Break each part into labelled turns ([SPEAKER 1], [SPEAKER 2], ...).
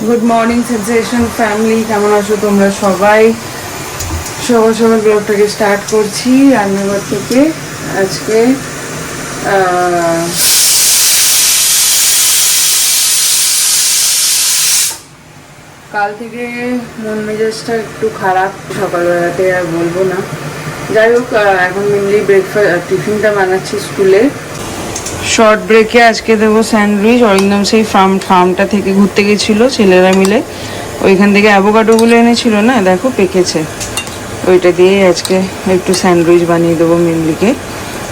[SPEAKER 1] Good morning sensation family, কেমন আছো তোমরা সবাই? সকাল সকাল ব্লগটাকে স্টার্ট করছি রান্নাঘর থেকে। আজকে কাল থেকে মন মেজাজটা একটু খারাপ, সকালবেলাতে আর বলবো না। যাই হোক, এখন মেনলি ব্রেকফাস্ট টিফিনটা বানাচ্ছি স্কুলে। শর্ট ব্রেকে আজকে দেবো স্যান্ডউইচ। অরিন্দম সেই ফার্মটা থেকে ঘুরতে গেছিলো ছেলেরা মিলে, ওইখান থেকে অ্যাভোকাডোগুলো এনেছিল না, দেখো পেকেছে। ওইটা দিয়ে আজকে একটু স্যান্ডউইচ বানিয়ে দেবো মেনলিকে।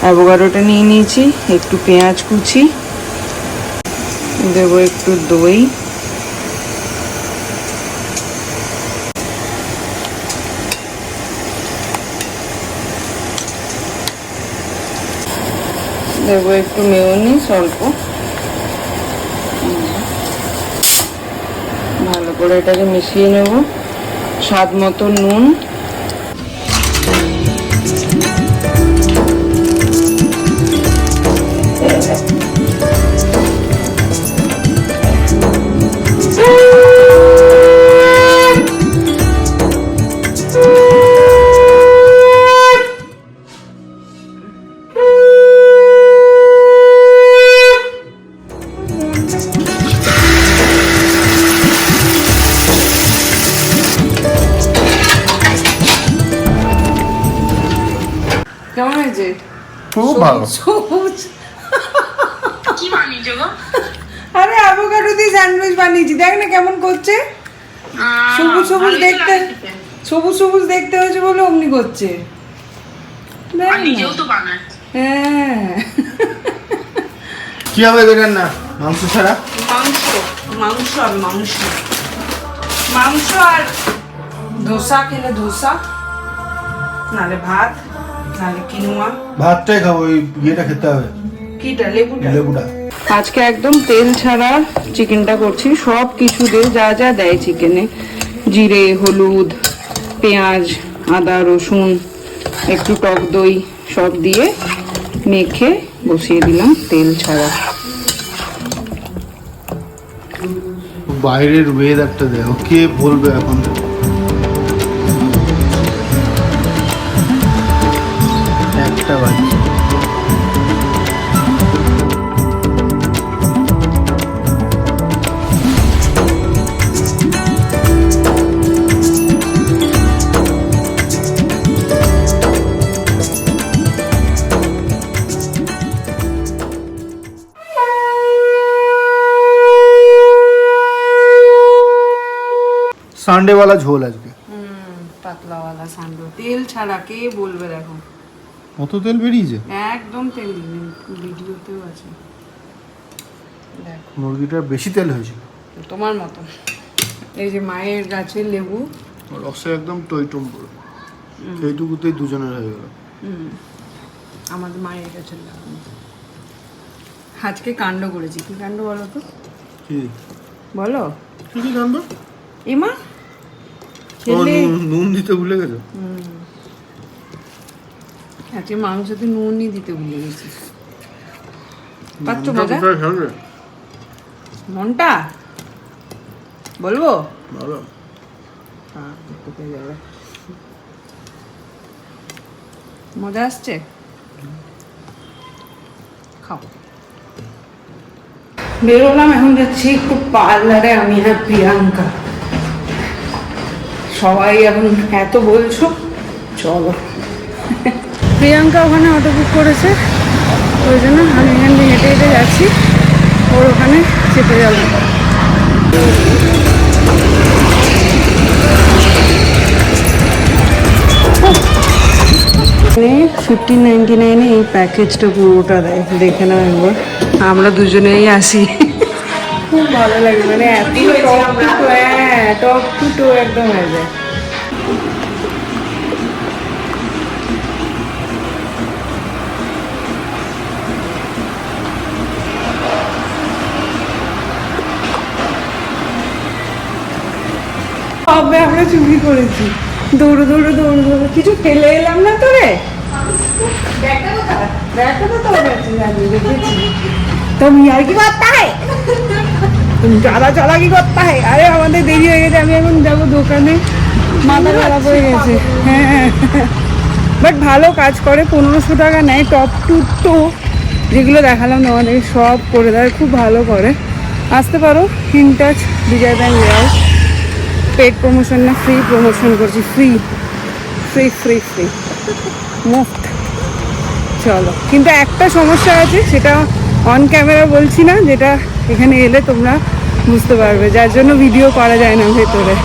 [SPEAKER 1] অ্যাভোকাডোটা নিয়ে নিয়েছি, একটু পেঁয়াজ কুচি দেবো, একটু দই, দেবো একটু মেয়োনিজ অল্প। ভালো করে এটাকে মিশিয়ে নেব। স্বাদ মতো নুন, কেমন হয়েছে?
[SPEAKER 2] খুব ভালো।
[SPEAKER 1] সবুজ।
[SPEAKER 3] কি বানিয়েছো গো?
[SPEAKER 1] আরে অ্যাভোকাডো দিয়ে স্যান্ডউইচ বানিয়েছি, দেখ না কেমন করছে। সবুজ সবুজ দেখতে, সবুজ সবুজ দেখতে হয়েছে বলে অমনি করছে।
[SPEAKER 3] নিজেও তো বানায়।
[SPEAKER 1] হ্যাঁ,
[SPEAKER 2] কি হবে বেরেন না মাংস ছাড়া?
[SPEAKER 1] মাংস মাংস আর মাংস মাংস আর ধোসা খেলে ধোসা, নালে ভাত, নালে কিনোয়া।
[SPEAKER 2] ভাতটাই খাবো, ওই ইয়েটা খেতে হবে,
[SPEAKER 1] কিটা? লেবুটা।
[SPEAKER 2] লেবুটা।
[SPEAKER 1] আজকে একদম তেল ছাড়া চিকেনটা করছি। সব কিছু দিয়ে, যা যা দেয় চিকেনে, জিরে, হলুদ, পেঁয়াজ, আদা, রসুন, একটু টক দই, সব দিয়ে মেখে বসিয়ে দিলাম তেল ছাড়া।
[SPEAKER 2] বাইরের ওয়েদারটা দেখো, কে বলবে এখন। একটা বাজে। সানডে वाला ঝোল আজকে।
[SPEAKER 1] পাতলা ওয়ালা সান্ডো, তেল ছাড়া, কে বলবে? দেখো
[SPEAKER 2] কত তেল বেরিয়েছে।
[SPEAKER 1] একদম তেল নেই, ভিডিওতেও আছে। দেখো
[SPEAKER 2] মুরগিটার বেশি তেল হয়েছে
[SPEAKER 1] তোমার মতো। এই যে মায়ের গাছের লেবু,
[SPEAKER 2] রসে একদম টইটুম পুরো, এইটুকুতেই দুজনের হয়ে গেল।
[SPEAKER 1] আমাদের মায়ের গাছের লেবু। আজকে কাণ্ড করেছি। কি কাণ্ড বলো তো?
[SPEAKER 2] কি
[SPEAKER 1] বলো।
[SPEAKER 2] কি কি জানবো?
[SPEAKER 1] এমা
[SPEAKER 2] নুন দিতে ভুলে গেছো?
[SPEAKER 1] আজকে মাংসতে নুনই দিতে ভুলে গেছি। পাচ্ছ মজা? মনটা বলবো?
[SPEAKER 2] ভালো।
[SPEAKER 1] হ্যাঁ, ঢুকে যাবে। মজা আসছে, খাও। বেরোলাম, এখন যাচ্ছি একটু পার্লারে, আমি আর প্রিয়াঙ্কা। সবাই এখন এত বলছো, চলো। প্রিয়াঙ্কা ওখানে অটো বুক করেছে, ওই জন্য আমি এখান থেকে হেঁটে হেঁটে যাচ্ছি, ওর ওখানে চেপে যাবো। 1599 এই প্যাকেজটা পুরোটা দেয়, দেখে নাও একবার। আমরা দুজনেই আসি, খুব ভালো লাগে। মানে এত টপ টু টো একদম হয়ে যায়। কবে আমরা চুরি করেছি, দৌড়ে দৌড়ে দৌড়ে দৌড়ে, কিছু ফেলে এলাম না তো রে। ব্যাগটা তো তোর কাছে, জানি দেখেছি। तुम यार की बात है। ज़्यादा चालाकी करता है। अरे আমাদের দেরি হয়ে গেছে, আমি এখন যাবো দোকানে, মাথা খারাপ হয়ে গেছে। হ্যাঁ বাট ভালো কাজ করে, 1500 টাকা নেয়। টপ টু তো যেগুলো দেখালাম তোমাদের সব করে দেয়, খুব ভালো করে। আসতে পারো ইনটাচ বিজয় ব্যাংক লেআউট। পেড প্রমোশন না ফ্রি প্রমোশন করছি, ফ্রি ফ্রি ফ্রি ফ্রি মুফট। চলো, কিন্তু একটা সমস্যা আছে, সেটা অন ক্যামেরা বলছি না, যেটা এখানে এলে তোমরা বুঝতে পারবে, যার জন্য ভিডিও করা যায় না ভেতরে।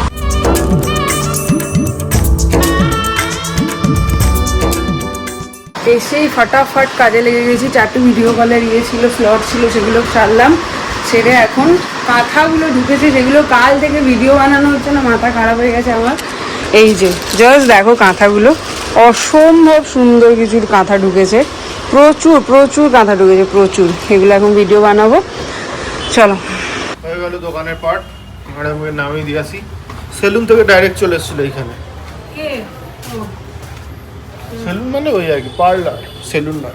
[SPEAKER 1] এসেই ফটাফট কাজে লেগে গেছি। 4টে ভিডিও কলের ছিল, স্লট ছিল, সেগুলো সারলাম। সেরে এখন কাঁথাগুলো ঢুকেছে, যেগুলো কাল থেকে ভিডিও বানানো হচ্ছে না, মাথা খারাপ হয়ে গেছে আমার। এই যে জাস্ট দেখো কাঁথাগুলো, অসম্ভব সুন্দর কিছু কাঁথা ঢুকেছে, প্রচুর প্রচুর কাঁথা ঢুকেছে, প্রচুর। এগুলো এখন ভিডিও বানাবো। চলো,
[SPEAKER 2] হয়ে গেল দোকানের পার্ট, ঘরে মুখে নামিয়ে দিয়ে আসি। সেলুন থেকে ডাইরেক্ট চলে এসেছিল এখানে। সেলুন মানে ওই আর কি, পার্লার, সেলুন না।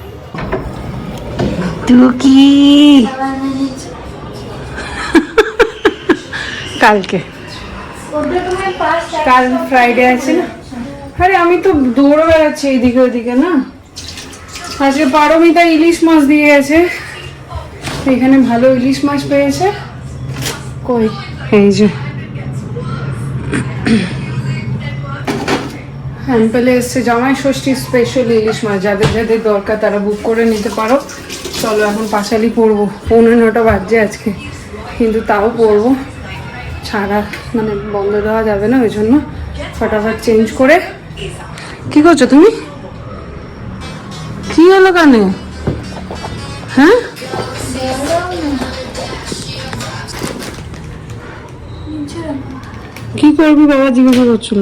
[SPEAKER 1] টুকি কালকে, কাল ফ্রাইডে আছে না। আরে আমি তো দৌড়ে বেড়াচ্ছি এইদিকে ওইদিকে না। আজকে পারমিতা ইলিশ মাছ দিয়ে গেছে, এখানে ভালো ইলিশ মাছ পেয়েছে। কই, এই যে হ্যাম্পেলে এসছে জামাই ষষ্ঠী স্পেশাল ইলিশ মাছ। যাদের যাদের দরকার তারা বুক করে নিতে পারো। চলো এখন পাঁচালি পরবো, 9:15 বাজছে আজকে, কিন্তু তাও পরবো, ছাড়া মানে বন্ধ দেওয়া যাবে না, ওই জন্য ফটাফট চেঞ্জ করে। কি করছো তুমি? কি হলো কানে? হ্যাঁ কি করবি বাবা জিজ্ঞাসা করছিল।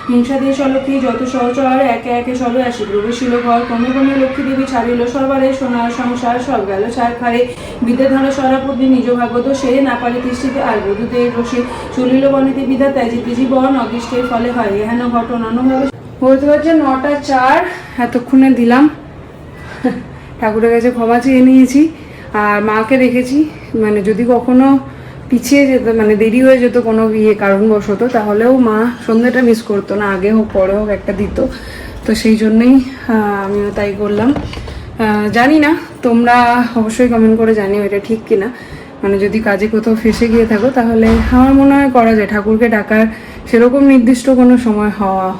[SPEAKER 1] হিংসা দিয়ে চলকি যত সহচর একে একে সবে আসি, প্রবেশিল ঘর ক্রমে ক্রমে লক্ষ্মী দেবী ছাড়িল সবারে, সোনার সংসার সব গেল ছাড় খারে। বিদ্যে ধর সরাপতি নিজ ভাগত সে, না পারে তিষ্ঠিতে আর বধূদের রসে, চলিল বনেতে বিধা ত্যাজিতে জীবন, অদৃষ্টের ফলে হয় এহেন ঘটন অন্যভাবে। বলতে পারছে 9:04, এতক্ষণে দিলাম। ঠাকুরের কাছে ক্ষমা চেয়ে নিয়েছি, আর মাকে রেখেছি, মানে যদি কখনো পিছিয়ে যেত, মানে দেরি হয়ে যেত কোনো কারণবশত, তাহলেও মা সন্ধ্যাটা মিস করতো না, আগে হোক পরে হোক একটা দিত। তো সেই জন্যই আমিও তাই করলাম। জানি না, তোমরা অবশ্যই কমেন্ট করে জানিও এটা ঠিক কিনা। মানে যদি কাজে কোথাও ফেসে গিয়ে থাকো, তাহলে আমার মনে হয় করা যায়। ঠাকুরকে ডাকার সেরকম নির্দিষ্ট কোনো সময়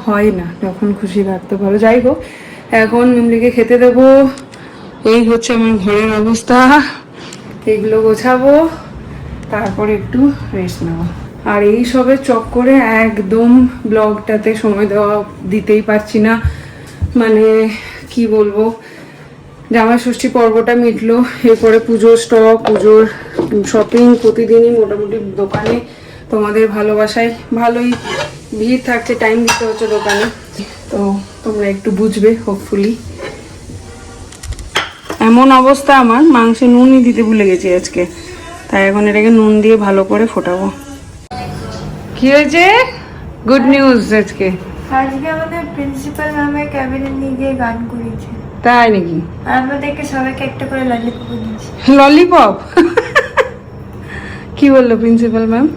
[SPEAKER 1] হয় না, যখন খুশি রাখতে পারো। যাই হোক, এখন মিমলিকে খেতে দেবো। এই হচ্ছে আমার ঘরের অবস্থা, এগুলো গোছাবো, তারপরে একটু রেস্ট নেব। আর এই সবের চক্করে একদম ব্লগটাতে সময় দিতেই পারছি না। মানে কি বলবো, জামাই ষষ্ঠী পর্বটা মিটলো, এরপরে পুজোর স্টক, পুজোর শপিং, প্রতিদিনই মোটামুটি দোকানে তোমাদের ভালোবাসায় ভালোই ভিড় থাকছে, টাইম দিতে হচ্ছে দোকানে। তো তোমরা একটু বুঝবে হোপফুলি। এমন অবস্থা আমার, মাংসে নুনই দিতে ভুলে গেছি আজকে, তাই এখন এটাকে নুন দিয়ে ভালো করে ফোটাবো। কি হয়েছে? গুড নিউজ আজকে
[SPEAKER 4] আমাদের প্রিন্সিপাল ম্যামের ক্যাবিনে নিয়ে গিয়ে গান করেছে।
[SPEAKER 1] তাই নাকি?
[SPEAKER 4] আর আমাদেরকে সবাইকে একটা করে ললিপপ দিয়েছে।
[SPEAKER 1] ললিপপ? কি বললো প্রিন্সিপাল ম্যাম?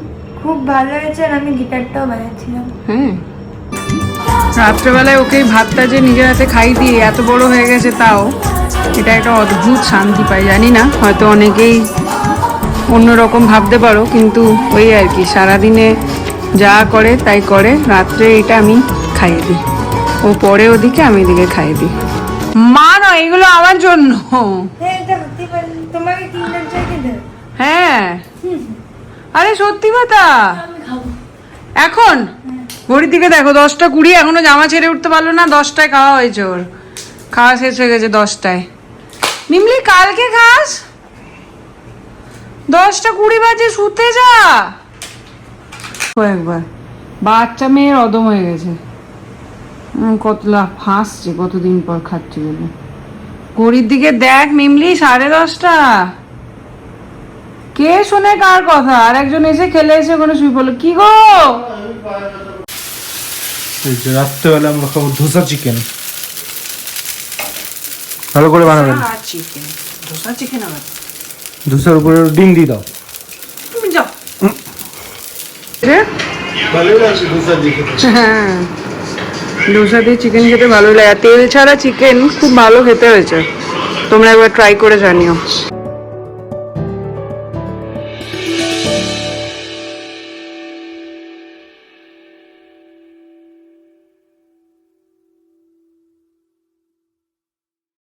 [SPEAKER 4] খুব ভালো হয়েছে, আর আমি গিটারটাও বাজাচ্ছিলাম।
[SPEAKER 1] হ্যাঁ, রাত্রেবেলায় ওকে ভাতটা যে নিজের হাতে খাই দিয়ে এত বড় হয়ে গেছে, তাও এটা একটা অদ্ভুত শান্তি পাই। জানি না, হয়তো অনেকেই অন্যরকম ভাবতে পারো, কিন্তু ওই আর কি, সারাদিনে যা করে তাই করে, রাত্রে এটা আমি খাইয়ে দিই, ও পরে ওদিকে, আমি এদিকে খাইয়ে দিই। মা নয়, এগুলো আমার জন্য।
[SPEAKER 4] তোমাকে কিন্ডার জয় দেব।
[SPEAKER 1] হ্যাঁ, আরে সত্যি কথা। এখন ঘড়ির দিকে দেখো 10:20, এখনো জামা ছেড়ে উঠতে পারলো না। 10টায় খাওয়া হয়েছে, ওর খাওয়া শেষ হয়ে গেছে 10টায়। মিমলি কালকে খাস, 10:20 বাজে, শুতে যা। একবার বাচ্চা মেয়ের অদম হয়ে গেছে, কত লাভ হাসছে, কতদিন পর খাচ্ছি বলে। ঘড়ির দিকে দেখ মিমলি, 10:30। কে শোনে কার কথা? আর একজন এসে খেলে এসে ওখানে শুয়ে পড়লো। কি গো?
[SPEAKER 2] রাত্রেবেলা আমরা খাবো ধোসা চিকেন, ভালো করে বানাবেন।
[SPEAKER 1] চিকেন, ধোসা চিকেন আবার
[SPEAKER 2] ধোসার উপরে ডিম দিয়ে দাও। ভালোই লাগছে দোসা দিয়ে খেতে।
[SPEAKER 1] হ্যাঁ, ডোসা দিয়ে চিকেন খেতে ভালো লাগে, আর তেল ছাড়া চিকেন খুব ভালো খেতে হয়েছে। তোমরা একবার ট্রাই করে জানিও।